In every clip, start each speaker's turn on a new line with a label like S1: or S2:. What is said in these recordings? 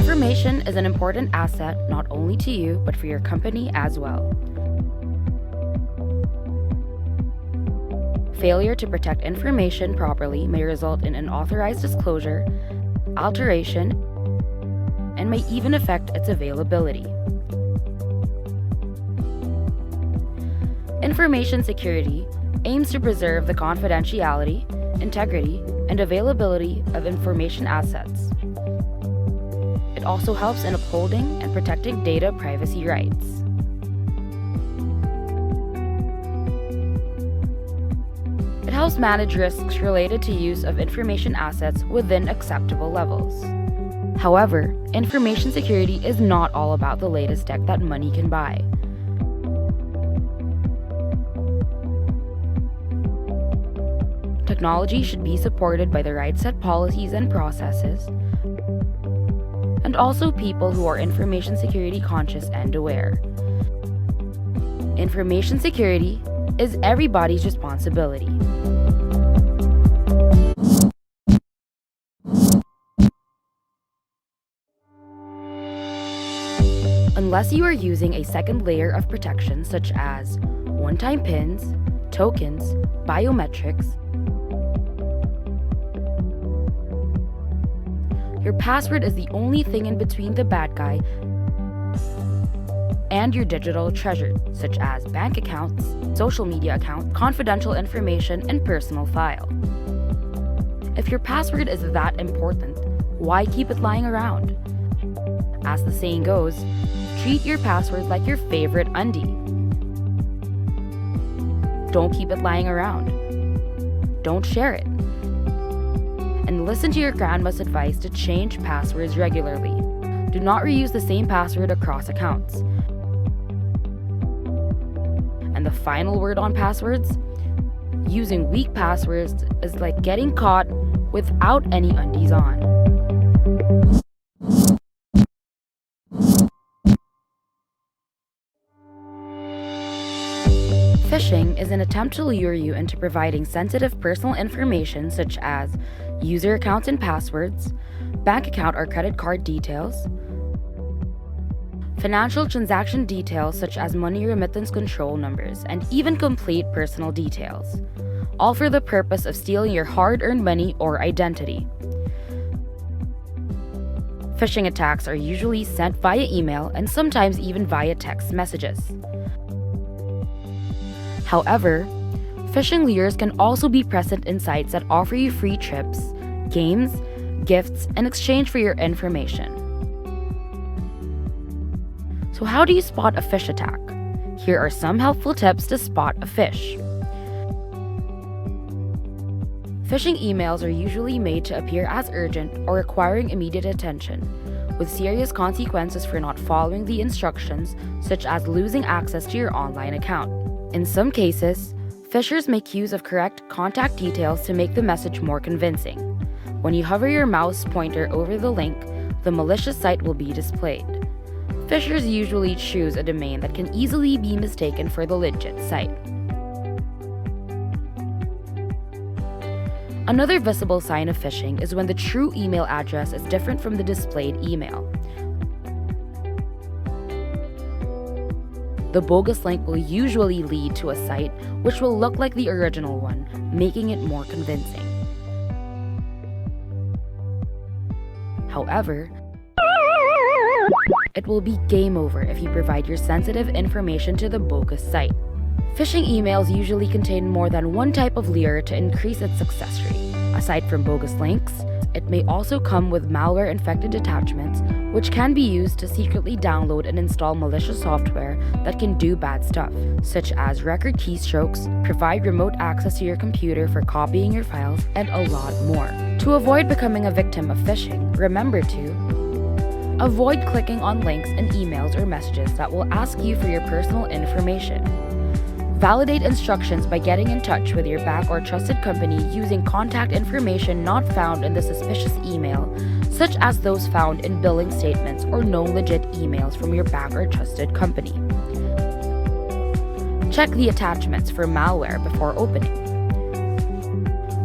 S1: Information is an important asset not only to you, but for your company as well. Failure to protect information properly may result in unauthorized disclosure, alteration, and may even affect its availability. Information security aims to preserve the confidentiality, integrity, and availability of information assets. It also helps in upholding and protecting data privacy rights. It helps manage risks related to use of information assets within acceptable levels. However, information security is not all about the latest tech that money can buy. Technology should be supported by the right set policies and processes, and also people who are information security conscious and aware. Information security is everybody's responsibility. Unless you are using a second layer of protection such as one-time PINs, tokens, biometrics, your password is the only thing in between the bad guy and your digital treasure, such as bank accounts, social media accounts, confidential information, and personal file. If your password is that important, why keep it lying around? As the saying goes, treat your password like your favorite undie. Don't keep it lying around. Don't share it. And listen to your grandma's advice to change passwords regularly. Do not reuse the same password across accounts. And the final word on passwords? Using weak passwords is like getting caught without any undies on. Phishing is an attempt to lure you into providing sensitive personal information such as user accounts and passwords, bank account or credit card details, financial transaction details such as money remittance control numbers, and even complete personal details, all for the purpose of stealing your hard-earned money or identity. Phishing attacks are usually sent via email and sometimes even via text messages. However, phishing lures can also be present in sites that offer you free trips, games, gifts, in exchange for your information. So how do you spot a phish attack? Here are some helpful tips to spot a phish. Phishing emails are usually made to appear as urgent or requiring immediate attention, with serious consequences for not following the instructions, such as losing access to your online account. In some cases, phishers make use of correct contact details to make the message more convincing. When you hover your mouse pointer over the link, the malicious site will be displayed. Phishers usually choose a domain that can easily be mistaken for the legit site. Another visible sign of phishing is when the true email address is different from the displayed email. The bogus link will usually lead to a site which will look like the original one, making it more convincing. However, it will be game over if you provide your sensitive information to the bogus site. Phishing emails usually contain more than one type of lure to increase its success rate. Aside from bogus links, it may also come with malware-infected attachments, which can be used to secretly download and install malicious software that can do bad stuff, such as record keystrokes, provide remote access to your computer for copying your files, and a lot more. To avoid becoming a victim of phishing, remember to avoid clicking on links in emails or messages that will ask you for your personal information. Validate instructions by getting in touch with your bank or trusted company using contact information not found in the suspicious email, such as those found in billing statements or known legit emails from your bank or trusted company. Check the attachments for malware before opening.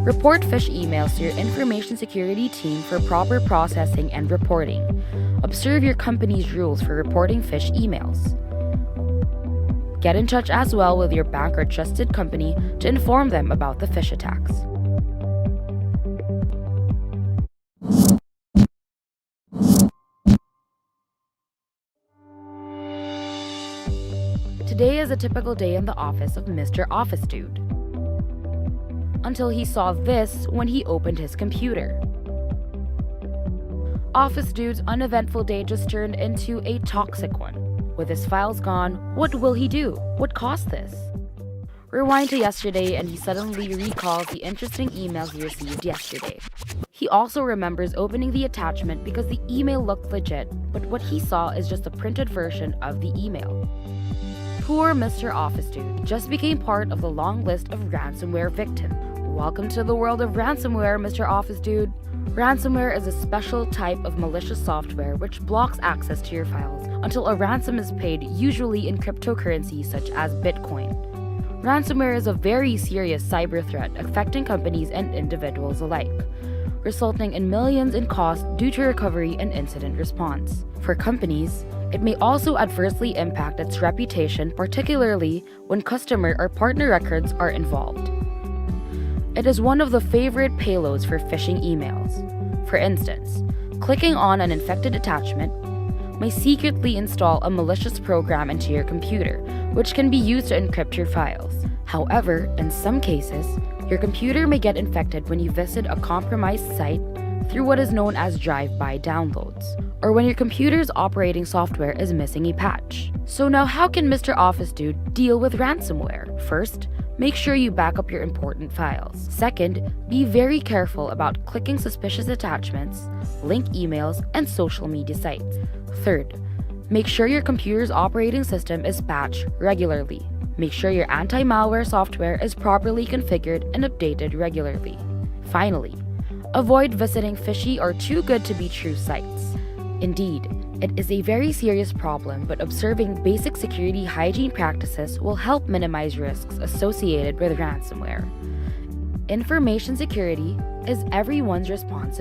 S1: Report phish emails to your information security team for proper processing and reporting. Observe your company's rules for reporting phish emails. Get in touch as well with your bank or trusted company to inform them about the phish attacks. Today is a typical day in the office of Mr. Office Dude. Until he saw this when he opened his computer. Office Dude's uneventful day just turned into a toxic one. With his files gone, what will he do? What caused this? Rewind to yesterday and he suddenly recalls the interesting email he received yesterday. He also remembers opening the attachment because the email looked legit, but what he saw is just a printed version of the email. Poor Mr. Office Dude just became part of the long list of ransomware victims. Welcome to the world of ransomware, Mr. Office Dude. Ransomware is a special type of malicious software which blocks access to your files until a ransom is paid, usually in cryptocurrency such as Bitcoin. Ransomware is a very serious cyber threat affecting companies and individuals alike, resulting in millions in costs due to recovery and incident response. For companies, it may also adversely impact its reputation, particularly when customer or partner records are involved. It is one of the favorite payloads for phishing emails. For instance, clicking on an infected attachment may secretly install a malicious program into your computer, which can be used to encrypt your files. However, in some cases, your computer may get infected when you visit a compromised site through what is known as drive-by downloads, or when your computer's operating software is missing a patch. So now how can Mr. Office Dude deal with ransomware? First, make sure you back up your important files. Second, be very careful about clicking suspicious attachments, link emails, and social media sites. Third, make sure your computer's operating system is patched regularly. Make sure your anti-malware software is properly configured and updated regularly. Finally, avoid visiting fishy or too good to be true sites. Indeed, it is a very serious problem, but observing basic security hygiene practices will help minimize risks associated with ransomware. Information security is everyone's responsibility.